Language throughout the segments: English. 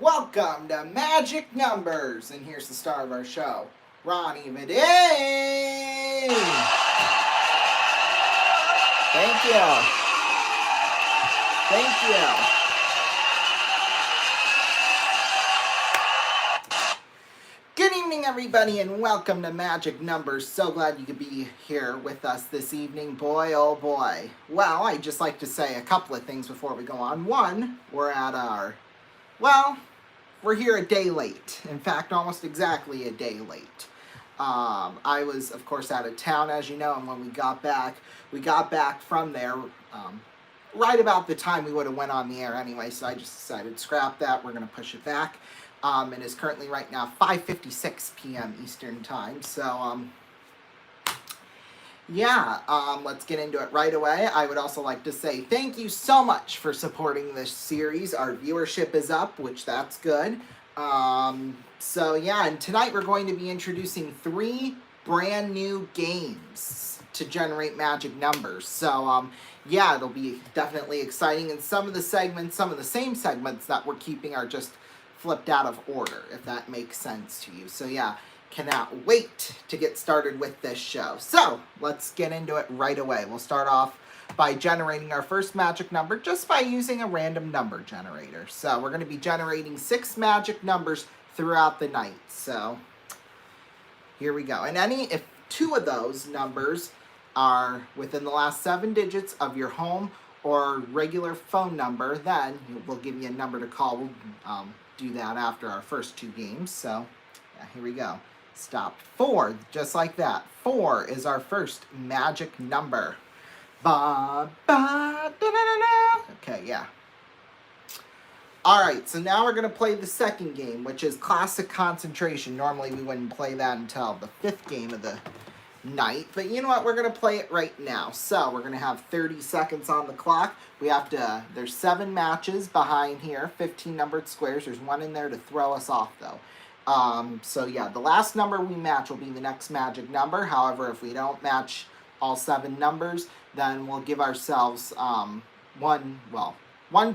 welcome to Magic Numbers, and here's the star of our show, Ronnie Vadim. Thank you. Thank you. Good evening, everybody, and welcome to Magic Numbers. So glad you could be here with us this evening. Boy, oh boy. Well, I'd just like to say a couple of things before we go on. One, we're here a day late. In fact, almost exactly a day late. I was, of course, out of town, as you know, and when we got back from there right about the time we would have went on the air anyway, so I just decided to scrap that. We're going to push it back. It is currently right now 5:56 p.m. Eastern Time, so let's get into it right away. I would also like to say thank you so much for supporting this series. Our viewership is up, which that's good. And tonight we're going to be introducing 3 brand new games to generate magic numbers. So, it'll be definitely exciting. And some of the same segments that we're keeping are just flipped out of order, if that makes sense to you. So, cannot wait to get started with this show. So, let's get into it right away. We'll start off by generating our first magic number just by using a random number generator. So, we're going to be generating 6 magic numbers throughout the night. So, here we go. And if 2 of those numbers are within the last 7 digits of your home or regular phone number, then we'll give you a number to call. We'll do that after our first 2 games. So, here we go. Stop. 4, just like that. 4 is our first magic number. Ba, ba, da, da, da, da. Okay, yeah. Alright, so now we're going to play the second game, which is Classic Concentration. Normally we wouldn't play that until the 5th game of the night, but you know what? We're going to play it right now. So, we're going to have 30 seconds on the clock. There's 7 matches behind here, 15 numbered squares. There's 1 in there to throw us off, though. The last number we match will be the next magic number. However, if we don't match all 7 numbers, then we'll give ourselves 1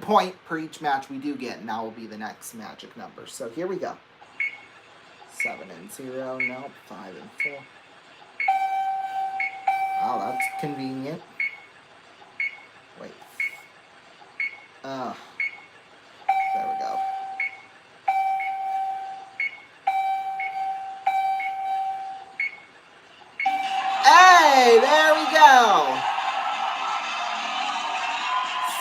point per each match we do get, and that will be the next magic number. So here we go. 7 and 0, nope, 5 and 4. Oh, that's convenient. Wait. There we go. Hey, there we go.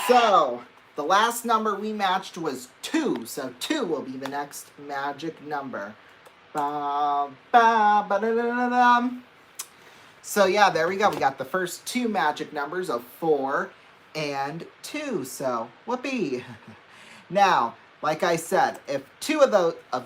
So, the last number we matched was 2. So 2 will be the next magic number. Ba, ba, ba, da, da, da, da. So there we go. We got the first 2 magic numbers of 4 and 2. So, whoopee. Now, like I said, if 2 of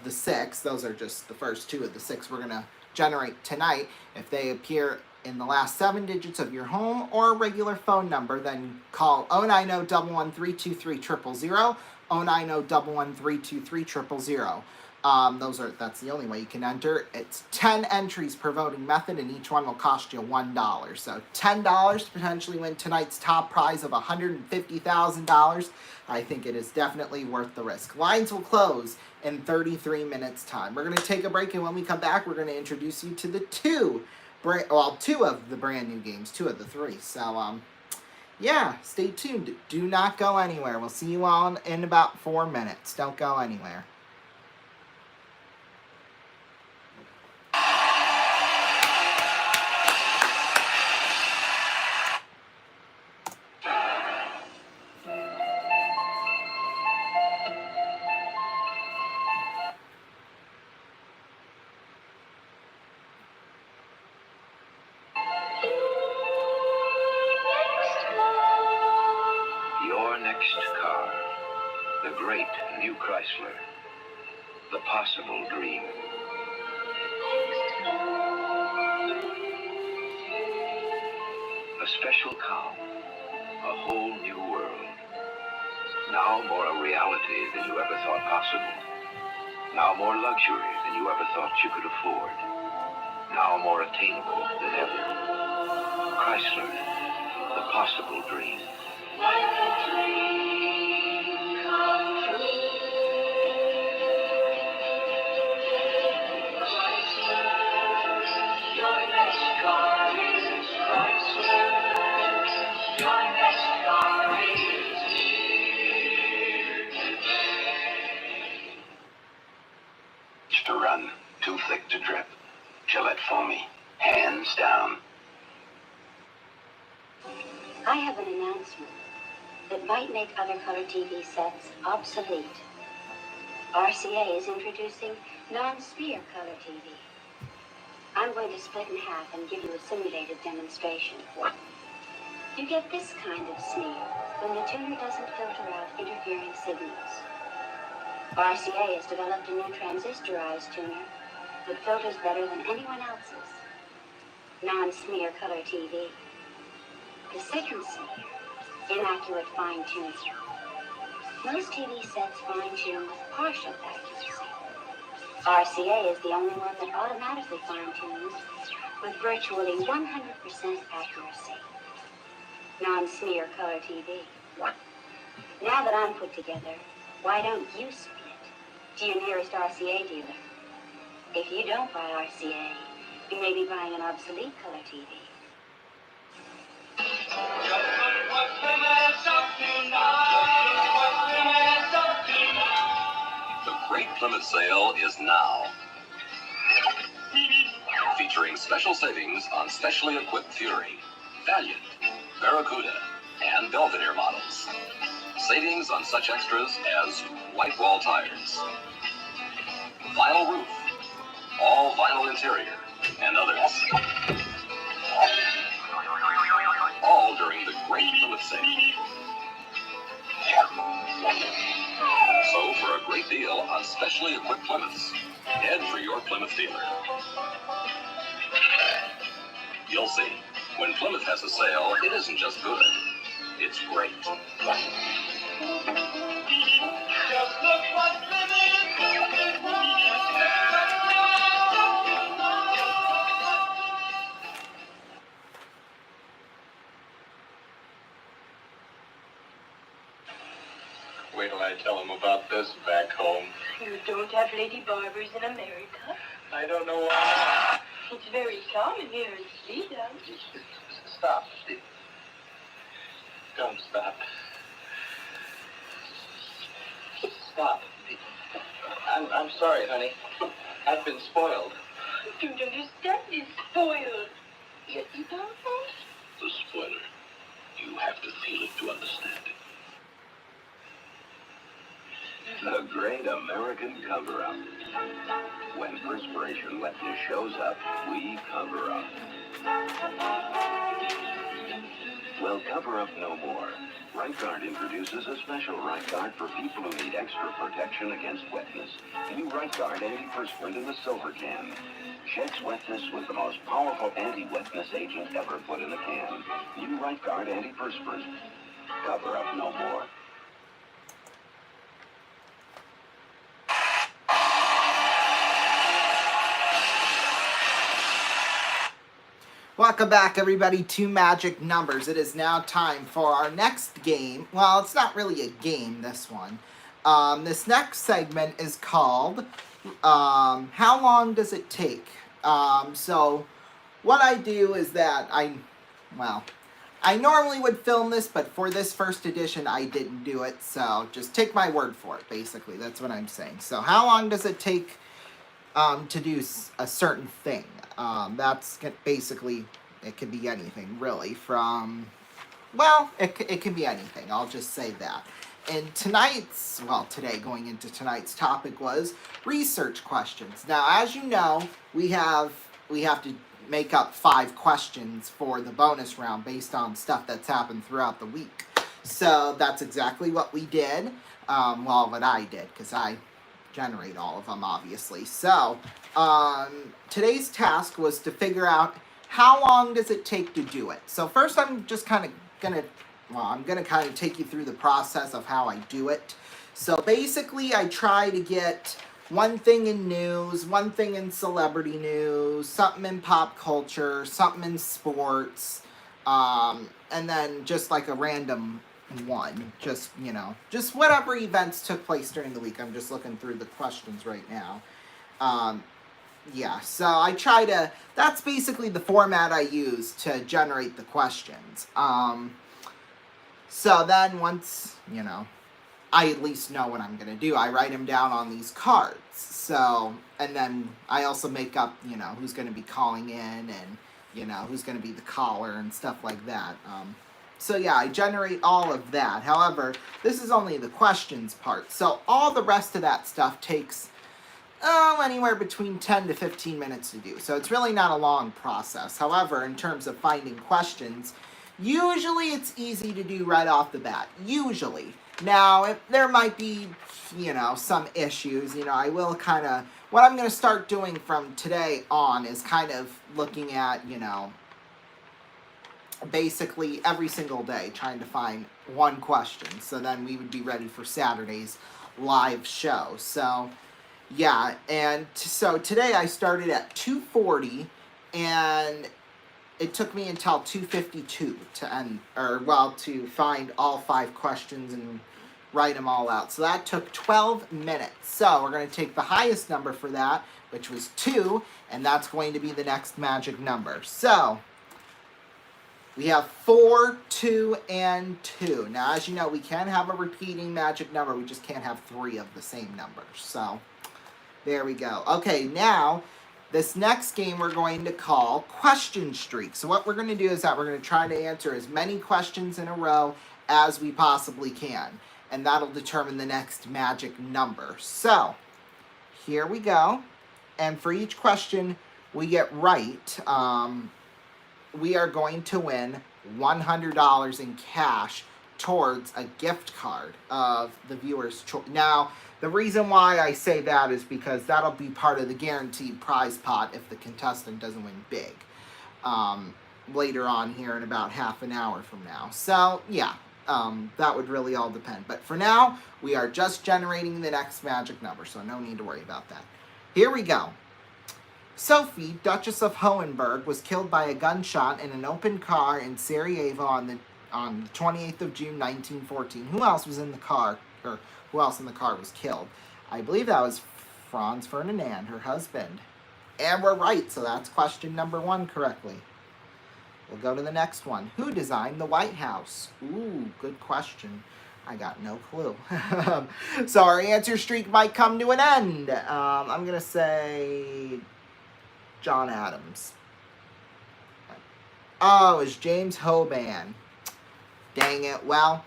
the 6, those are just the first 2 of the 6 we're going to generate tonight, if they appear in the last 7 digits of your home or a regular phone number, then call 090-11323-000, 090-11323-000. That's the only way you can enter. It's 10 entries per voting method, and each one will cost you $1. So $10 to potentially win tonight's top prize of $150,000. I think it is definitely worth the risk. Lines will close in 33 minutes time. We're going to take a break, and when we come back, we're going to introduce you to the 2 of the brand new games, 2 of the 3. So, stay tuned. Do not go anywhere. We'll see you all in about 4 minutes. Don't go anywhere. Chrysler, the possible dream. A special calm, a whole new world. Now more a reality than you ever thought possible. Now more luxury than you ever thought you could afford. Now more attainable than ever. Chrysler, the possible dream. I have an announcement that might make other color TV sets obsolete. RCA is introducing non-smear color TV. I'm going to split in half and give you a simulated demonstration. You get this kind of smear when the tuner doesn't filter out interfering signals. RCA has developed a new transistorized tuner that filters better than anyone else's. Non-smear color TV. The second smear, inaccurate fine-tuning. Most TV sets fine-tune with partial accuracy. RCA is the only one that automatically fine-tunes with virtually 100% accuracy. Non-smear color TV. Now that I'm put together, why don't you split to your nearest RCA dealer? If you don't buy RCA, you may be buying an obsolete color TV. The Great Plymouth Sale is now. Featuring special savings on specially equipped Fury, Valiant, Barracuda, and Belvedere models. Savings on such extras as white wall tires, vinyl roof, all vinyl interior, and others. All during the Great Plymouth Sale. So for a great deal on specially equipped Plymouths, head for your Plymouth dealer. You'll see, when Plymouth has a sale, it isn't just good, it's great. Just look what Wait till I tell them about this back home. You don't have lady barbers in America? I don't know why. It's very common here in Sweden. Stop. Don't stop. Stop. I'm sorry, honey. I've been spoiled. I don't understand this spoiled. Yes, you don't think? The spoiler. You have to feel it to understand it. The Great American Cover-Up. When perspiration wetness shows up, we cover up. Well, cover up no more. Right Guard introduces a special Right Guard for people who need extra protection against wetness. New Right Guard antiperspirant in the silver can. Sheds wetness with the most powerful anti-wetness agent ever put in a can. New Right Guard antiperspirant. Cover up no more. Welcome back, everybody, to Magic Numbers. It is now time for our next game. Well, it's not really a game, this one. This next segment is called, How Long Does It Take? So, what I do is that I normally would film this, but for this first edition, I didn't do it. So, just take my word for it, basically. That's what I'm saying. So, how long does it take to do a certain thing? That's basically, it could be anything, really, from, well, it can be anything, I'll just say that. And today, going into tonight's topic was research questions. Now, as you know, we have to make up 5 questions for the bonus round based on stuff that's happened throughout the week. So, that's exactly what we did, what I did, because I generate all of them, obviously. So, today's task was to figure out how long does it take to do it. So first I'm just kind of I'm going to kind of take you through the process of how I do it. So basically I try to get one thing in news, one thing in celebrity news, something in pop culture, something in sports, and then just like a random one, just whatever events took place during the week. I'm just looking through the questions right now. So I try to, that's basically the format I use to generate the questions. So then once, I at least know what I'm going to do, I write them down on these cards. So, and then I also make up, who's going to be calling in and, who's going to be the caller and stuff like that. So yeah, I generate all of that. However, this is only the questions part. So all the rest of that stuff takes anywhere between 10 to 15 minutes to do. So it's really not a long process. However, in terms of finding questions, usually it's easy to do right off the bat. Usually. Now, there might be, some issues. I will kind of, what I'm going to start doing from today on is kind of looking at, basically every single day trying to find one question. So then we would be ready for Saturday's live show. So yeah, and so today I started at 2:40, and it took me until 2:52 to end, to find all 5 questions and write them all out. So that took 12 minutes. So we're going to take the highest number for that, which was 2, and that's going to be the next magic number. So we have 4, 2, and 2. Now, as you know, we can have a repeating magic number. We just can't have 3 of the same number. So there we go. Okay, now, this next game we're going to call Question Streak. So what we're going to do is that we're going to try to answer as many questions in a row as we possibly can. And that'll determine the next magic number. So, here we go. And for each question we get right, we are going to win $100 in cash towards a gift card of the viewer's choice. Now, the reason why I say that is because that'll be part of the guaranteed prize pot if the contestant doesn't win big later on here in about half an hour from now. So, yeah, that would really all depend. But for now, we are just generating the next magic number, so no need to worry about that. Here we go. Sophie, Duchess of Hohenberg, was killed by a gunshot in an open car in Sarajevo on the 28th of June, 1914. Who else was in the car, or who else in the car was killed? I believe that was Franz Ferdinand, her husband. And we're right, so that's question number 1 correctly. We'll go to the next one. Who designed the White House? Ooh, good question. I got no clue. So our answer streak might come to an end. I'm going to say John Adams. Oh, it's James Hoban. Dang it. Well,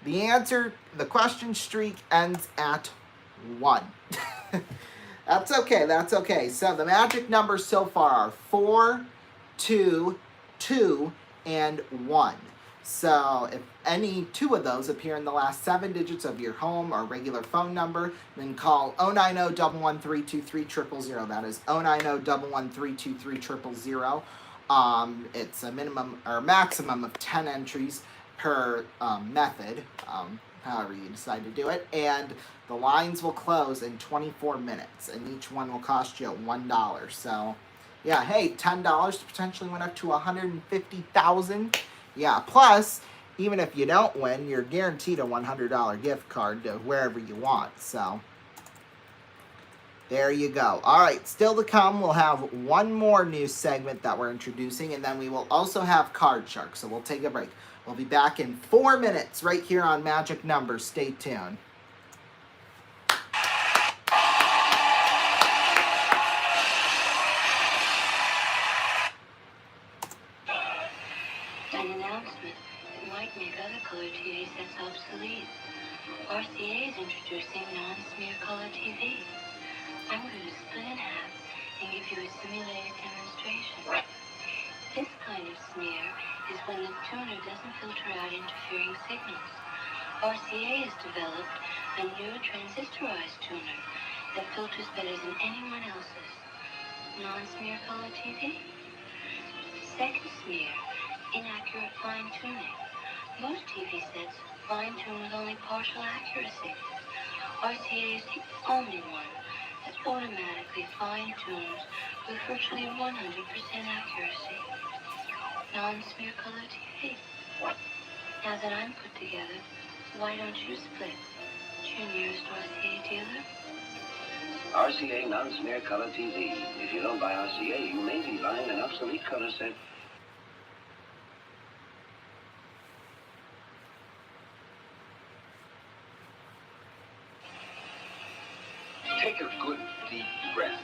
the question streak ends at 1. That's okay. So the magic numbers so far are 4, 2, 2, and 1. So if any 2 of those appear in the last 7 digits of your home or regular phone number, then call 090-113-2300. That is 090-113-2300. It's a minimum or maximum of 10 entries per method, however you decide to do it. And the lines will close in 24 minutes, and each one will cost you $1. So, yeah, hey, $10 to potentially win up to $150,000. Yeah, plus, even if you don't win, you're guaranteed a $100 gift card to wherever you want. So, there you go. All right, still to come, we'll have one more new segment that we're introducing, and then we will also have Card Shark. So we'll take a break. We'll be back in 4 minutes right here on Magic Numbers. Stay tuned. An announcement that might make other color TV sets obsolete. RCA is introducing non-smear color TV. I'm going to split in half and give you a simulated demonstration. This kind of smear is when the tuner doesn't filter out interfering signals. RCA has developed a new transistorized tuner that filters better than anyone else's. Non-smear color TV. Second smear. Inaccurate fine-tuning. Most TV sets fine-tune with only partial accuracy. RCA is the only one that automatically fine-tunes with virtually 100% accuracy. Non-smear color TV. Now that I'm put together, why don't you split to your nearest RCA dealer? RCA non-smear color TV. If you don't buy RCA, you may be buying an obsolete color set. Take a good, deep breath.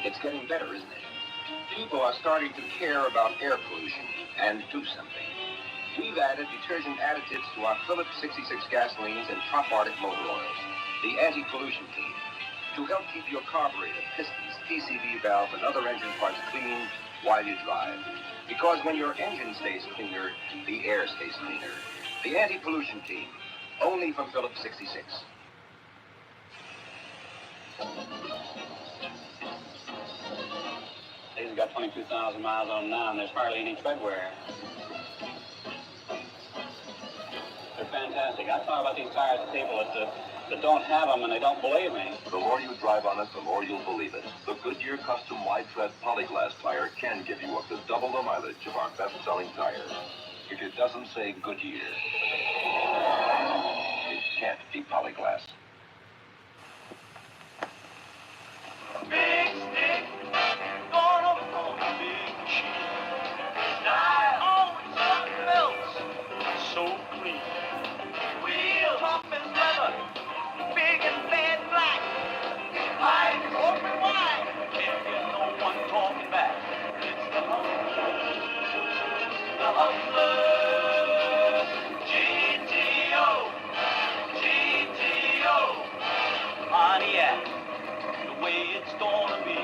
It's getting better, isn't it? People are starting to care about air pollution and do something. We've added detergent additives to our Phillips 66 gasolines and Top Arctic motor oils. The anti-pollution team. To help keep your carburetor, pistons, PCV valve, and other engine parts clean while you drive. Because when your engine stays cleaner, the air stays cleaner. The anti-pollution team. Only from Phillips 66. These have got 22,000 miles on them now, and there's hardly any tread wear. They're fantastic. I talk about these tires to people that don't have them, and they don't believe me. The more you drive on it, the more you'll believe it. The Goodyear Custom Wide Tread Polyglass tire can give you up to double the mileage of our best-selling tire. If it doesn't say Goodyear, it can't be Polyglass. Big stick, gonna pull the big machine. Tire always melts, so clean. Wheel tough as leather, big and fat black. Eyes open wide, can't get no one talking back. It's the Humbler, GTO, Pontiac. The way it's gonna be.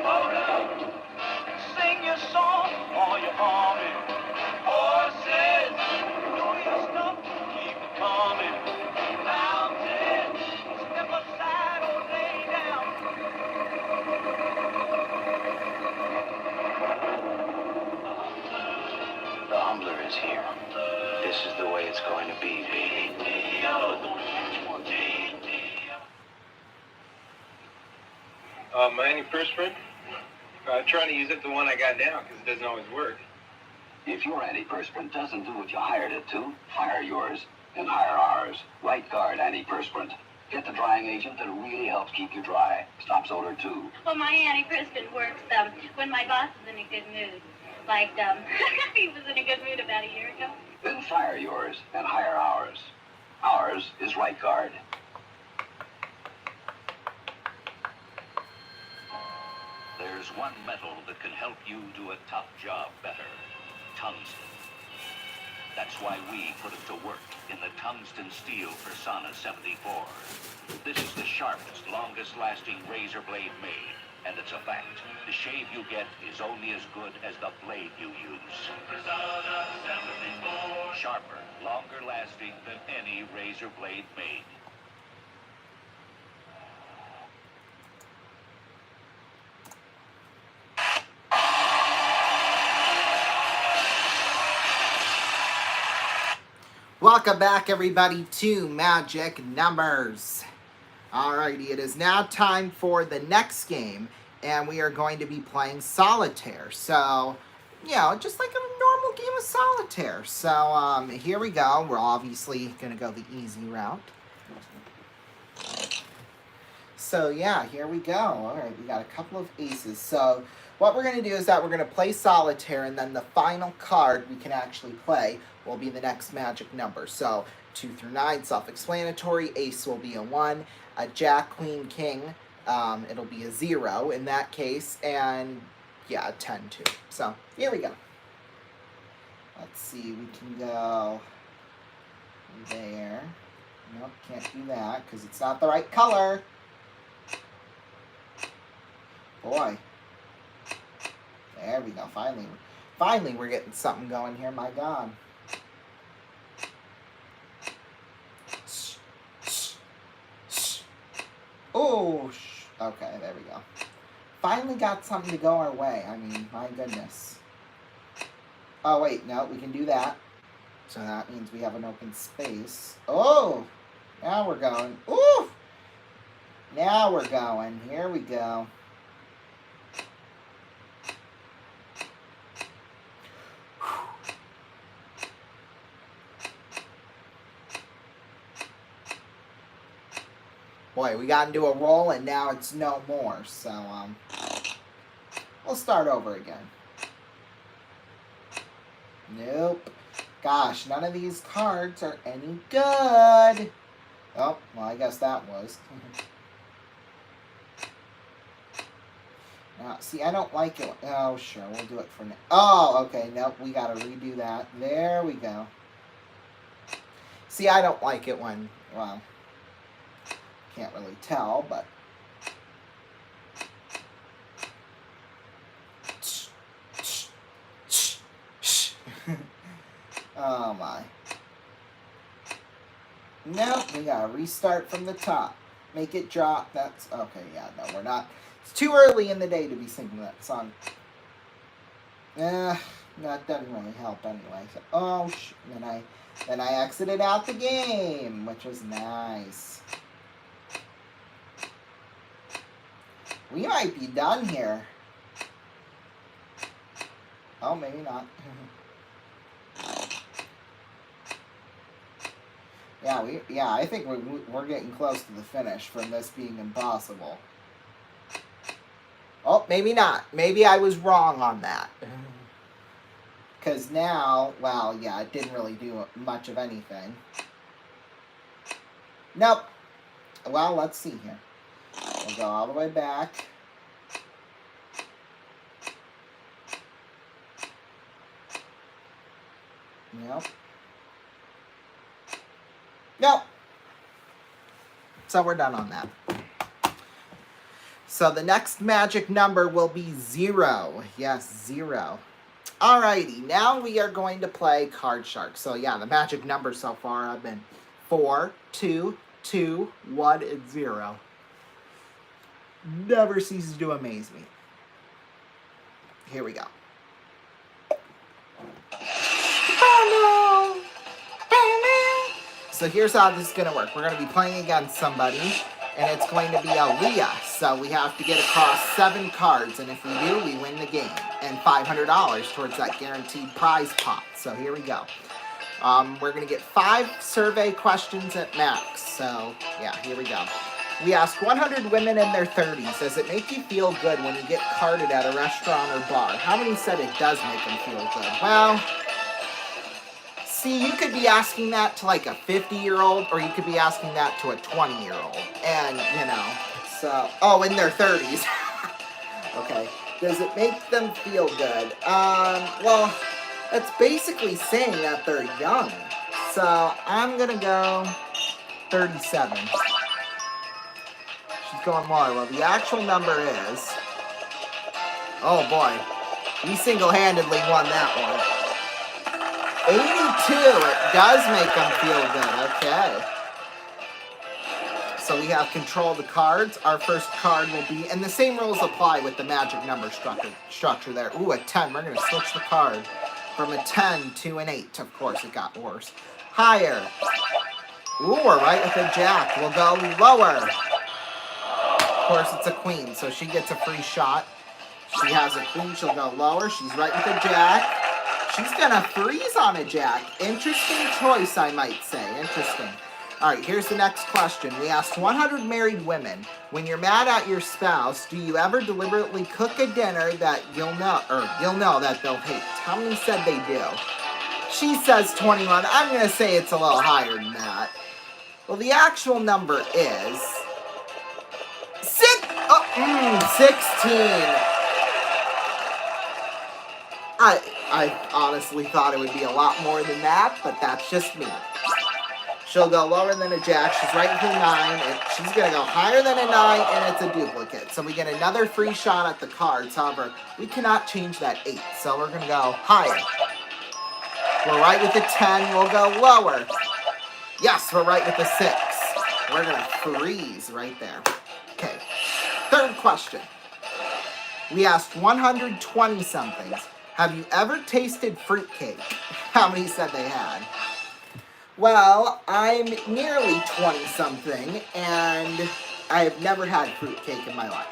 Hold up, sing your song or your humming. Horses, know your stuff, keep it coming. Mountain, step aside or lay down. The Humbler is here. This is the way it's going to be, baby. My antiperspirant, trying to use it the one I got now because it doesn't always work. If your antiperspirant doesn't do what you hired it to, fire yours and hire ours. Right Guard antiperspirant. Get the drying agent that really helps keep you dry. Stops odor too. Well, my antiperspirant works when my boss is in a good mood. Like, he was in a good mood about a year ago. Then fire yours and hire ours. Ours is Right Guard. There's one metal that can help you do a tough job better. Tungsten. That's why we put it to work in the tungsten steel Persona 74. This is the sharpest, longest-lasting razor blade made. And it's a fact. The shave you get is only as good as the blade you use. Persona 74. Sharper, longer lasting than any razor blade made. Welcome back, everybody, to Magic Numbers. Alrighty, it is now time for the next game, and we are going to be playing Solitaire. So, you know, just like a normal game of Solitaire. So, here we go. We're obviously going to go the easy route. So, yeah, here we go. Alright, we got a couple of aces. So, what we're going to do is that we're going to play Solitaire, and then the final card we can actually play will be the next magic number. So, 2 through 9, self-explanatory. Ace will be a 1. A Jack, Queen, King, it'll be a 0 in that case. And, yeah, a 10 too. So, here we go. Let's see, we can go there. Nope, can't do that because it's not the right color. Boy. There we go. Finally we're getting something going here. My God. Oh, okay, there we go. Finally got something to go our way. I mean, my goodness. Oh, wait, no, we can do that. So that means we have an open space. Oh, now we're going. Ooh! Now we're going. Here we go. Boy, we got into a roll and now it's no more. So, we'll start over again. Nope. Gosh, none of these cards are any good. Oh, well, I guess that was. Now, see, I don't like it. Oh, sure, we'll do it for now. Oh, okay, nope, we gotta redo that. There we go. See, I don't like it when, well, can't really tell, but. Oh, my. Nope, we gotta restart from the top. Make it drop. That's okay. Yeah, no, we're not. It's too early in the day to be singing that song. That doesn't really help anyway. So, oh, then I exited out the game, which was nice. We might be done here. Oh, maybe not. Yeah, I think we're getting close to the finish from this being impossible. Oh, maybe not. Maybe I was wrong on that. Because now, well, yeah, it didn't really do much of anything. Nope. Well, let's see here. We'll go all the way back. Nope. Nope. So we're done on that. So the next magic number will be 0. Yes, 0. Alrighty, now we are going to play Card Shark. So yeah, the magic numbers so far have been 4, 2, 2, 1, and 0. Never ceases to amaze me. Here we go. So here's how this is going to work. We're going to be playing against somebody, and it's going to be Aaliyah. So we have to get across 7 cards, and if we do, we win the game. And $500 towards that guaranteed prize pot. So here we go. We're going to get 5 survey questions at max. So, yeah, here we go. We asked 100 women in their 30s, does it make you feel good when you get carded at a restaurant or bar? How many said it does make them feel good? Well, see, you could be asking that to like a 50-year-old, or you could be asking that to a 20-year-old. And, you know, so, oh, in their 30s. Okay. Does it make them feel good? Well, that's basically saying that they're young. So, I'm gonna go 37. She's going more. Well, the actual number is... Oh, boy. We single-handedly won that one. 82. It does make them feel good. Okay. So we have control of the cards. Our first card will be... And the same rules apply with the magic number structure there. Ooh, a 10. We're going to switch the card from a 10 to an 8. Of course, it got worse. Higher. Ooh, we're right with a jack. We'll go lower. Of course, it's a queen, so she gets a free shot. She has a queen. She'll go lower. She's right with a jack. She's going to freeze on a jack. Interesting choice, I might say. Interesting. All right, here's the next question. We asked 100 married women, when you're mad at your spouse, do you ever deliberately cook a dinner that you'll know that they'll hate? How many said they do? She says 21. I'm going to say it's a little higher than that. Well, the actual number is 16. I honestly thought it would be a lot more than that, but that's just me. She'll go lower than a jack. She's right with a 9, and she's going to go higher than a 9, and it's a duplicate. So we get another free shot at the cards. However, we cannot change that 8, so we're going to go higher. We're right with a 10. We'll go lower. Yes, we're right with a 6. We're going to freeze right there. Okay, third question. We asked 120-somethings. Have you ever tasted fruitcake? How many said they had? Well, I'm nearly 20-something, and I have never had fruitcake in my life.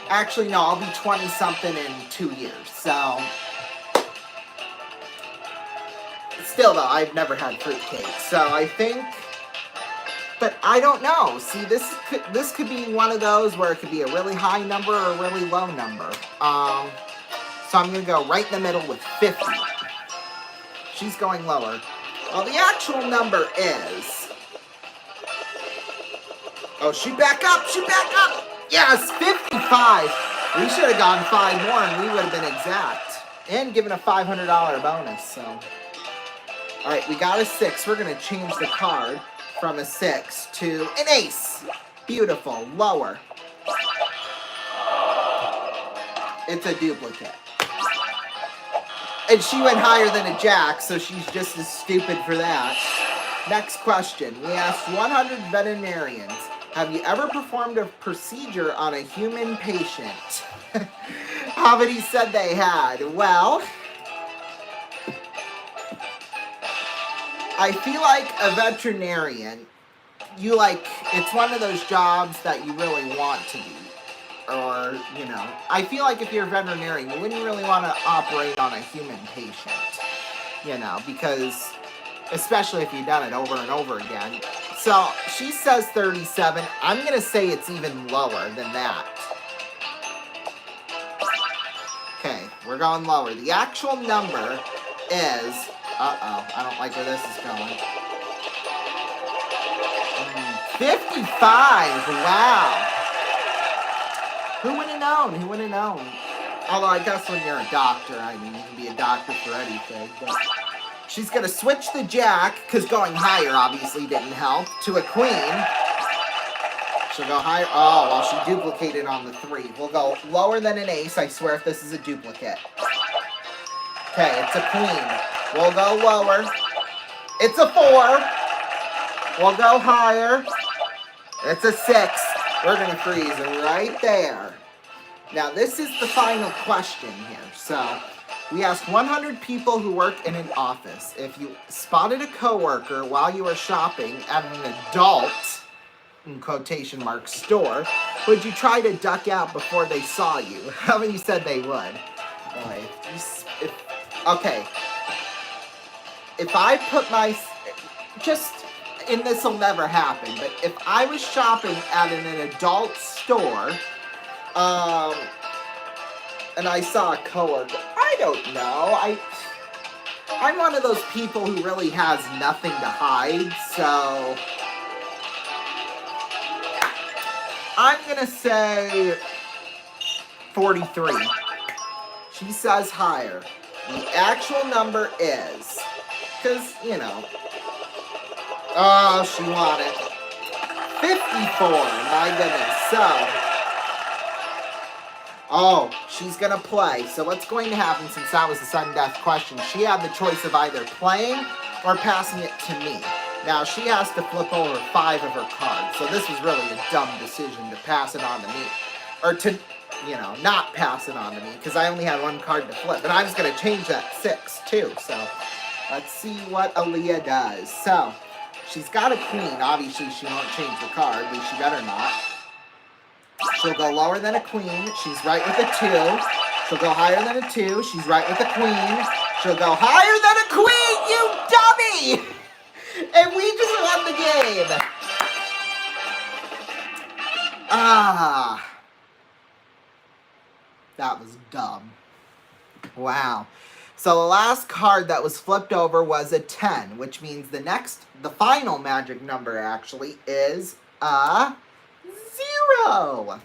Actually, no, I'll be 20-something in 2 years, so... Still, though, I've never had fruitcake, so I think... But I don't know. See, this could be one of those where it could be a really high number or a really low number. So I'm going to go right in the middle with 50. She's going lower. Well, the actual number is... Oh, shoot back up! Shoot back up! Yes, 55! We should have gone 5 more and we would have been exact. And given a $500 bonus, so. Alright, we got a 6. We're going to change the card from a 6 to an ace. Beautiful. Lower. It's a duplicate. And she went higher than a jack, so she's just as stupid for that. Next question. We asked 100 veterinarians, have you ever performed a procedure on a human patient? How many said they had? Well, I feel like a veterinarian, it's one of those jobs that you really want to be. Or, I feel like if you're a veterinarian, you wouldn't really want to operate on a human patient. Because, especially if you've done it over and over again. So, she says 37. I'm going to say it's even lower than that. Okay, we're going lower. The actual number is... Uh-oh, I don't like where this is going. 55, wow. Who would have known? Who would have known? Although I guess when you're a doctor, I mean, you can be a doctor for anything. But she's going to switch the jack, because going higher obviously didn't help, to a queen. She'll go higher. Oh, well, she duplicated on the 3. We'll go lower than an ace, I swear, if this is a duplicate. Okay, it's a queen. We'll go lower. It's a 4. We'll go higher. It's a 6. We're going to freeze it right there. Now, this is the final question here. So, we asked 100 people who work in an office. If you spotted a coworker while you were shopping at an adult, in quotation marks, store, would you try to duck out before they saw you? How many said they would? Boy, okay. If I put and this will never happen, but if I was shopping at an adult store, and I saw a coworker, I don't know, I'm one of those people who really has nothing to hide, so I'm gonna say 43. She says higher. The actual number is, because, oh, she wanted 54, my goodness. So, oh, she's going to play. So what's going to happen, since that was a sudden death question, she had the choice of either playing or passing it to me. Now, she has to flip over 5 of her cards. So this was really a dumb decision to pass it on to me. Or to, not pass it on to me, because I only had 1 card to flip. And I was going to change that 6, too. So, let's see what Aaliyah does. So, she's got a queen. Obviously, she won't change the card. At least she better not. She'll go lower than a queen. She's right with a 2. She'll go higher than a 2. She's right with a queen. She'll go higher than a queen, you dummy! And we just won the game. Ah. That was dumb. Wow. So the last card that was flipped over was a 10, which means the final magic number actually is a 0.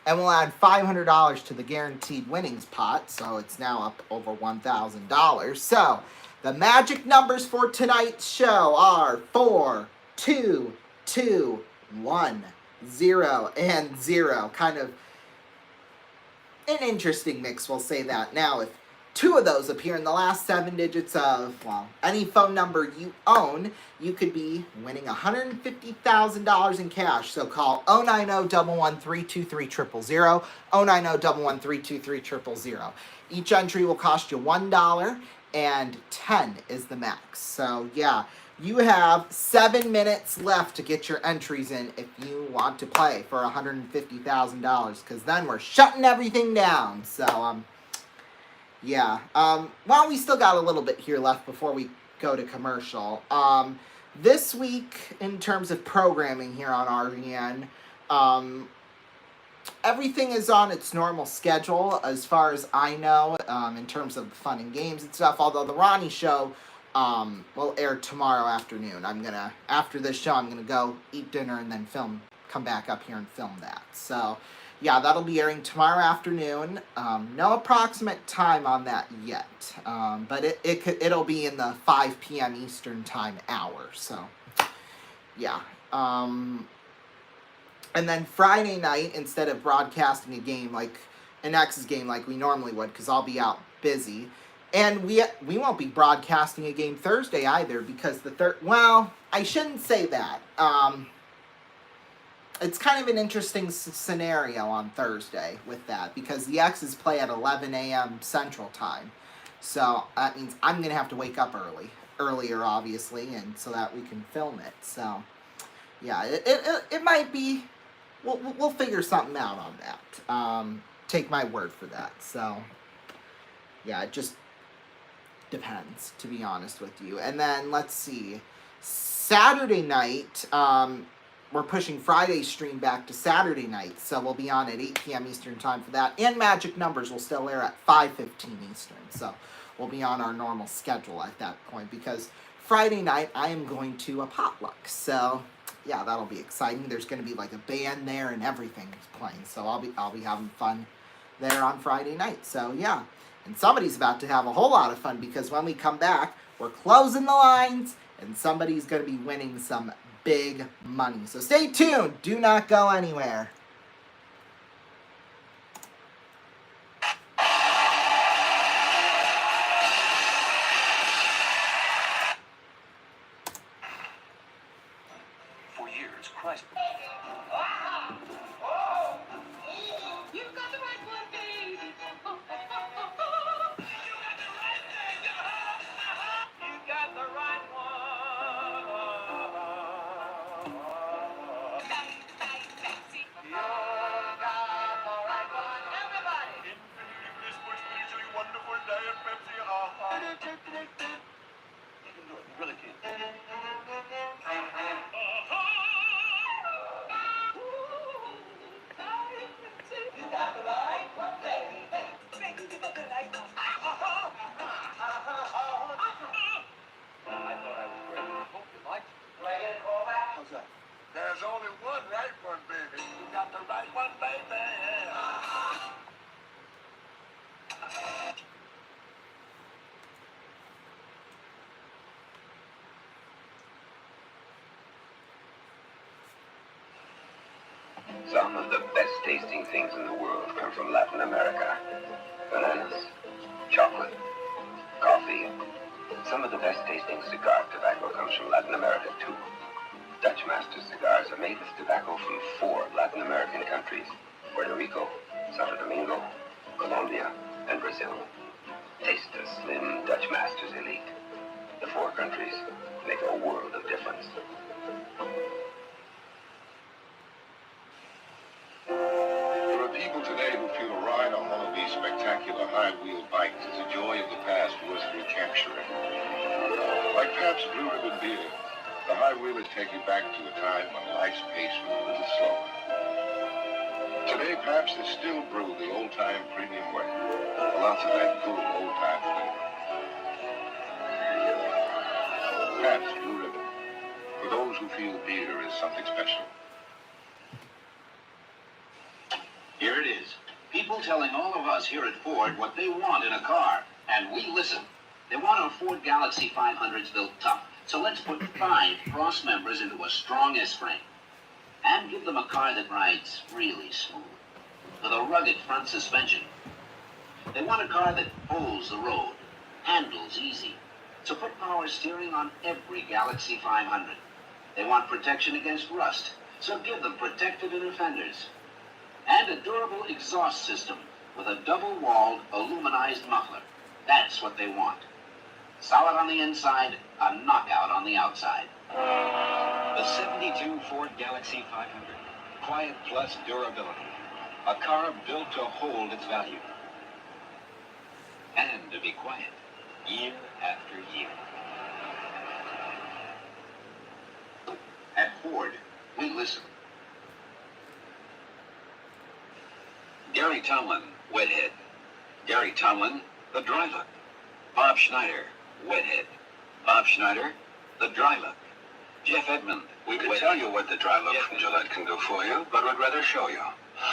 And we'll add $500 to the guaranteed winnings pot, so it's now up over $1,000. So the magic numbers for tonight's show are 4, 2, 2, 1, 0, and 0. Kind of an interesting mix, we'll say that. Now, if 2 of those appear in the last 7 digits of, any phone number you own, you could be winning $150,000 in cash. So call 090-113-2300, 090-113-2300. Each entry will cost you $1, and 10 is the max. So, yeah, you have 7 minutes left to get your entries in if you want to play for $150,000, because then we're shutting everything down. So, yeah. Well, we still got a little bit here left before we go to commercial. This week, in terms of programming here on RVN, everything is on its normal schedule, as far as I know, in terms of fun and games and stuff, although the Ronnie Show will air tomorrow afternoon. After this show, I'm gonna go eat dinner and then come back up here and film that. So, yeah, that'll be airing tomorrow afternoon. No approximate time on that yet, but it'll be in the 5 p.m. Eastern time hour. So, yeah. And then Friday night, instead of broadcasting a game like an X's game like we normally would, because I'll be out busy, and we won't be broadcasting a game Thursday either, because well, I shouldn't say that. It's kind of an interesting scenario on Thursday with that, because the X's play at 11 a.m. Central Time. So that means I'm going to have to wake up earlier, obviously, and so that we can film it. So, yeah, it might be, we'll figure something out on that. Take my word for that. So, yeah, it just depends, to be honest with you. And then, let's see, Saturday night, we're pushing Friday's stream back to Saturday night, so we'll be on at 8 p.m. Eastern time for that. And Magic Numbers will still air at 5:15 Eastern, so we'll be on our normal schedule at that point, because Friday night I am going to a potluck, so yeah, that'll be exciting. There's going to be like a band there and everything playing, so I'll be having fun there on Friday night. So yeah, and somebody's about to have a whole lot of fun, because when we come back, we're closing the lines, and somebody's going to be winning some big money. So stay tuned. Do not go anywhere. For years, Christ. You got the right one, baby. You got the right one. Everybody. Infinitely blissful, spiritually wonderful, Diet Pepsi. You can do it. You really can. You got the right one, baby. You got the right one. I thought I was great. Hope you liked it. Play it for back. How's that? There's only one right one, baby. You got the right one, baby. Some of the best tasting things in the world come from Latin America. Bananas, chocolate, coffee. Some of the best tasting cigar tobacco comes from Latin America too. Dutch Master cigars are made with tobacco from 4 Latin American countries: Puerto Rico, Santo Domingo, Colombia, and Brazil. Taste the slim Dutch Master's Elite. The 4 countries make a world of difference. There are people today who feel a ride on one of these spectacular high-wheel bikes is a joy of the past worth recapturing. Like Pabst Blue Ribbon beer, the high wheelers take you back to a time when life's pace was a little slower. Today, Pabst is still brewed the old-time premium way. Lots of that good old-time flavor. Pabst Blue Ribbon, for those who feel beer is something special. Here it is. People telling all of us here at Ford what they want in a car, and we listen. They want our Ford Galaxy 500s built tough, so let's put 5 cross members into a strong S-frame. And give them a car that rides really smooth, with a rugged front suspension. They want a car that holds the road, handles easy, so put power steering on every Galaxy 500. They want protection against rust, so give them protective inner fenders. And a durable exhaust system with a double-walled aluminized muffler. That's what they want. Solid on the inside, a knockout on the outside. The 72 Ford Galaxy 500. Quiet plus durability. A car built to hold its value. And to be quiet, year after year. At Ford, we listen. Gary Tomlin, Wet-Head. Gary Tomlin, the Dry Look. Bob Schneider, Wet-Head. Bob Schneider, the Dry Look. Jeff Edmond, We could tell you what the dry look from Gillette can do for you, but we'd rather show you.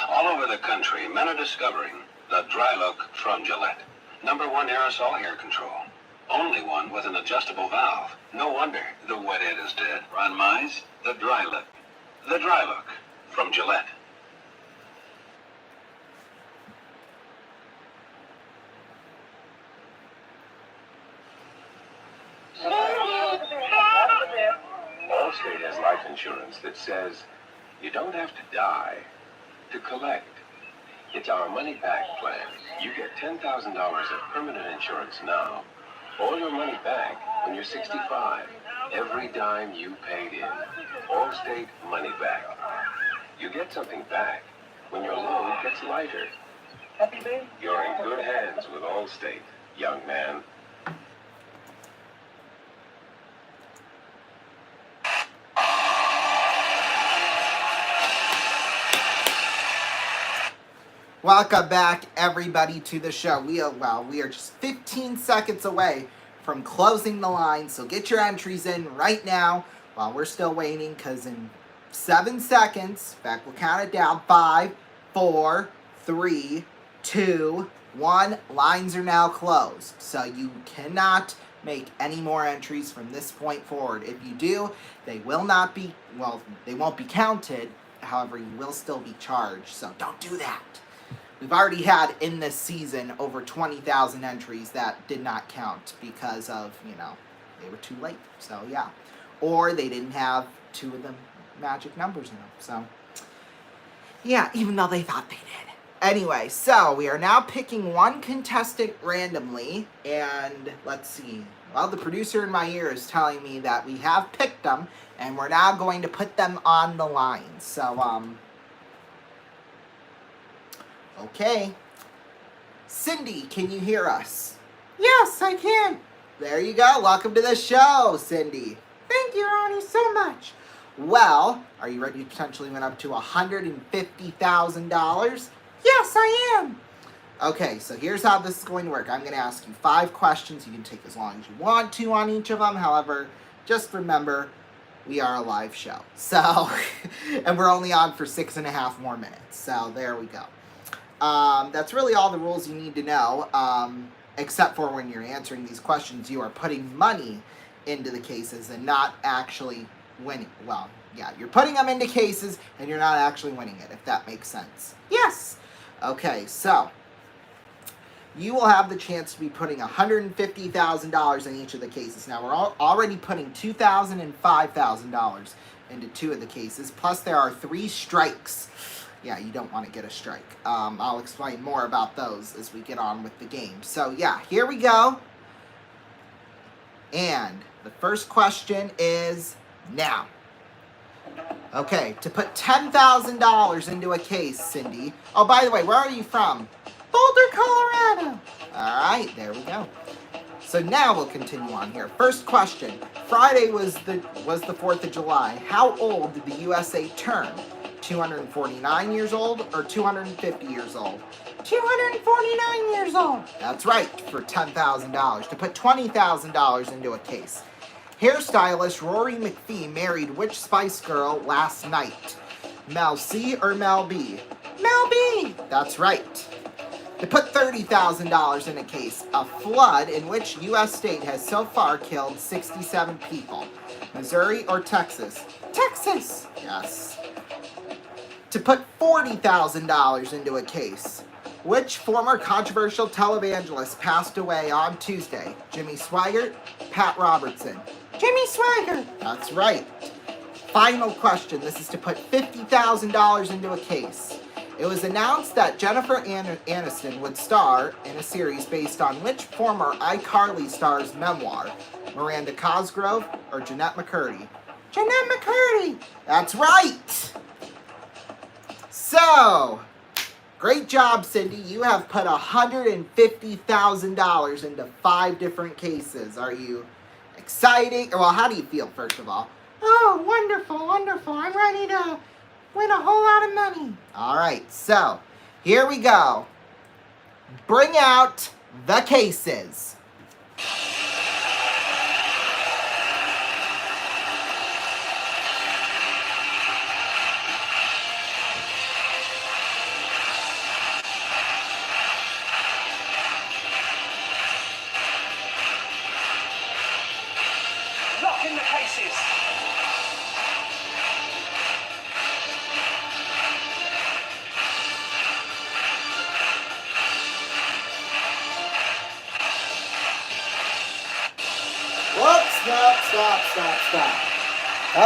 All over the country, men are discovering the Dry Look from Gillette. #1 aerosol hair control. Only one with an adjustable valve. No wonder the wet head is dead. Ron Mize, the Dry Look. The Dry Look from Gillette. Allstate has life insurance that says you don't have to die to collect. It's our money back plan. You get $10,000 of permanent insurance now, or your money back when you're 65. Every dime you paid in. Allstate Money Back. You get something back when your load gets lighter. You're in good hands with Allstate, young man. Welcome back, everybody, to the show. We are just 15 seconds away from closing the line, so get your entries in right now while we're still waiting, because in 7 seconds, in fact, we'll count it down, 5, 4, 3, 2, 1, lines are now closed. So you cannot make any more entries from this point forward. If you do, they will not be, they won't be counted, however, you will still be charged, so don't do that. We've already had in this season over 20,000 entries that did not count because of, they were too late. So, yeah. Or they didn't have 2 of the magic numbers in them. So, yeah, even though they thought they did. Anyway, so we are now picking one contestant randomly. And let's see. Well, the producer in my ear is telling me that we have picked them. And we're now going to put them on the line. So, okay. Cindy, can you hear us? Yes, I can. There you go. Welcome to the show, Cindy. Thank you, Ronnie, so much. Well, are you ready to potentially win up to $150,000? Yes, I am. Okay, so here's how this is going to work. I'm going to ask you 5 questions. You can take as long as you want to on each of them. However, just remember, we are a live show. So, and we're only on for 6.5 more minutes. So there we go. That's really all the rules you need to know, except for when you're answering these questions, you are putting money into the cases and not actually winning. Well, yeah, you're putting them into cases and you're not actually winning it, if that makes sense. Yes! Okay, so you will have the chance to be putting $150,000 in each of the cases. Now, we're already putting $2,000 and $5,000 into 2 of the cases, plus there are 3 strikes. Yeah, you don't want to get a strike. I'll explain more about those as we get on with the game. So, yeah, here we go. And the first question is now. Okay, to put $10,000 into a case, Cindy. Oh, by the way, where are you from? Boulder, Colorado. All right, there we go. So now we'll continue on here. First question. Friday was the 4th of July. How old did the USA turn? 249 years old or 250 years old? 249 years old. That's right, for $10,000. To put $20,000 into a case. Hairstylist Rory McPhee married which Spice Girl last night? Mel C or Mel B? Mel B. That's right. To put $30,000 in a case. A flood in which U.S. state has so far killed 67 people? Missouri or Texas? Texas. Yes. To put $40,000 into a case. Which former controversial televangelist passed away on Tuesday? Jimmy Swaggart, Pat Robertson? Jimmy Swaggart. That's right. Final question. This is to put $50,000 into a case. It was announced that Jennifer Aniston would star in a series based on which former iCarly star's memoir? Miranda Cosgrove or Jeanette McCurdy? Jeanette McCurdy. That's right. So, great job, Cindy. You have put $150,000 into 5 different cases. Are you excited? Well, how do you feel, first of all? Oh, wonderful, wonderful. I'm ready to win a whole lot of money. All right, so here we go. Bring out the cases. in the cases. Whoops, stop.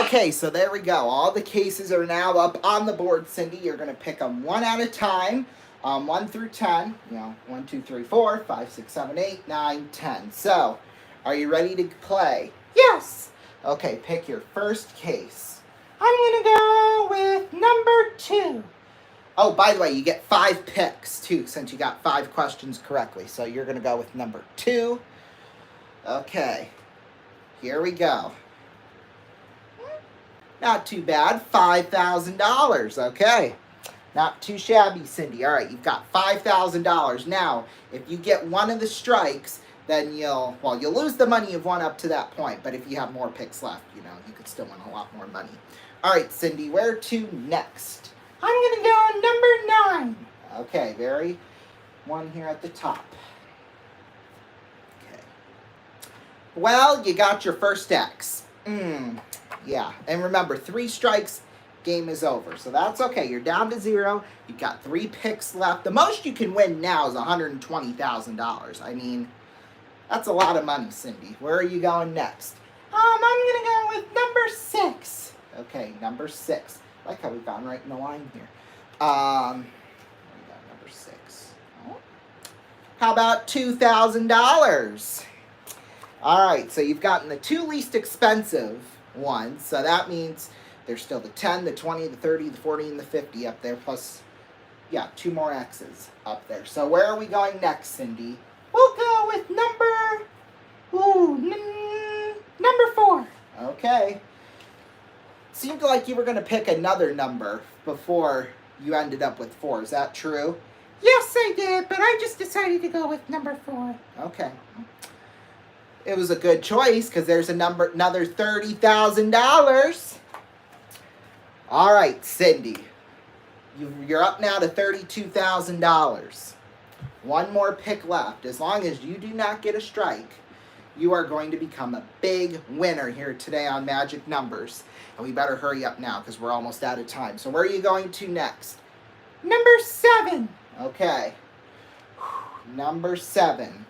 Okay, so there we go. All the cases are now up on the board, Cindy. You're going to pick them one at a time, 1 through 10. 1, 2, 3, 4, 5, 6, 7, 8, 9, 10. So, are you ready to play? Yes. Okay, pick your first case. I'm going to go with number 2. Oh, by the way, you get 5 picks, too, since you got 5 questions correctly. So, you're going to go with number 2. Okay, here we go. Not too bad, $5,000, okay. Not too shabby, Cindy. All right, you've got $5,000. Now, if you get one of the strikes, then you'll lose the money you've won up to that point. But if you have more picks left, you could still win a lot more money. All right, Cindy, where to next? I'm going to go number 9. Okay, very one here at the top. Okay. Well, you got your first X. Yeah, and remember, 3 strikes, game is over. So that's okay. You're down to 0. You've got 3 picks left. The most you can win now is $120,000. I mean, that's a lot of money, Cindy. Where are you going next? I'm going to go with number 6. Okay, number 6. I like how we've gone right in the line here. We got number 6. Oh. How about $2,000? All right, so you've gotten the 2 least expensive ones. So that means there's still the 10, the 20, the 30, the 40, and the 50 up there. Plus, 2 more X's up there. So where are we going next, Cindy? We'll go with number 4. Okay. Seemed like you were going to pick another number before you ended up with 4. Is that true? Yes, I did, but I just decided to go with number 4. Okay. It was a good choice because there's another $30,000. All right, Cindy. You're up now to $32,000. One more pick left. As long as you do not get a strike, you are going to become a big winner here today on Magic Numbers. And we better hurry up now because we're almost out of time. So where are you going to next? Number 7. Okay. Number 7.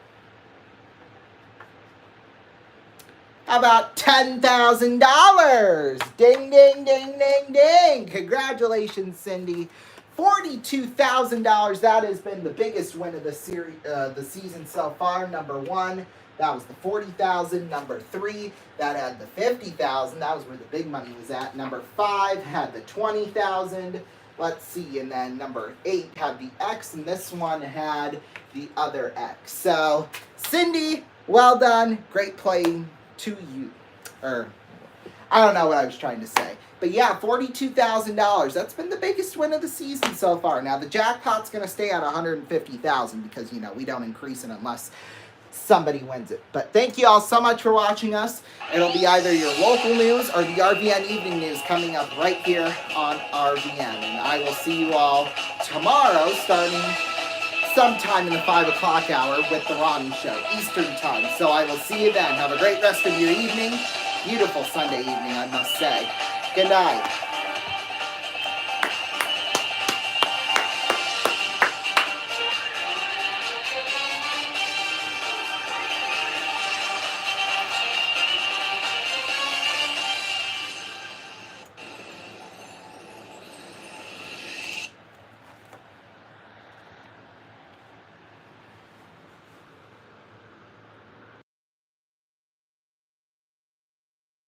How about $10,000? Ding, ding, ding, ding, ding. Congratulations, Cindy. $42,000. That has been the biggest win of the season so far. Number 1, that was the $40,000. Number 3, that had the $50,000. That was where the big money was at. Number 5 had the $20,000. Let's see. And then number 8 had the X, and this one had the other X. So, Cindy, well done. Great playing to you. Or, I don't know what I was trying to say. But yeah, $42,000. That's been the biggest win of the season so far. Now, the jackpot's going to stay at $150,000 because, we don't increase it unless somebody wins it. But thank you all so much for watching us. It'll be either your local news or the RVN Evening News coming up right here on RVN. And I will see you all tomorrow starting sometime in the 5 o'clock hour with the Ronnie Show, Eastern Time. So I will see you then. Have a great rest of your evening. Beautiful Sunday evening, I must say. Good night.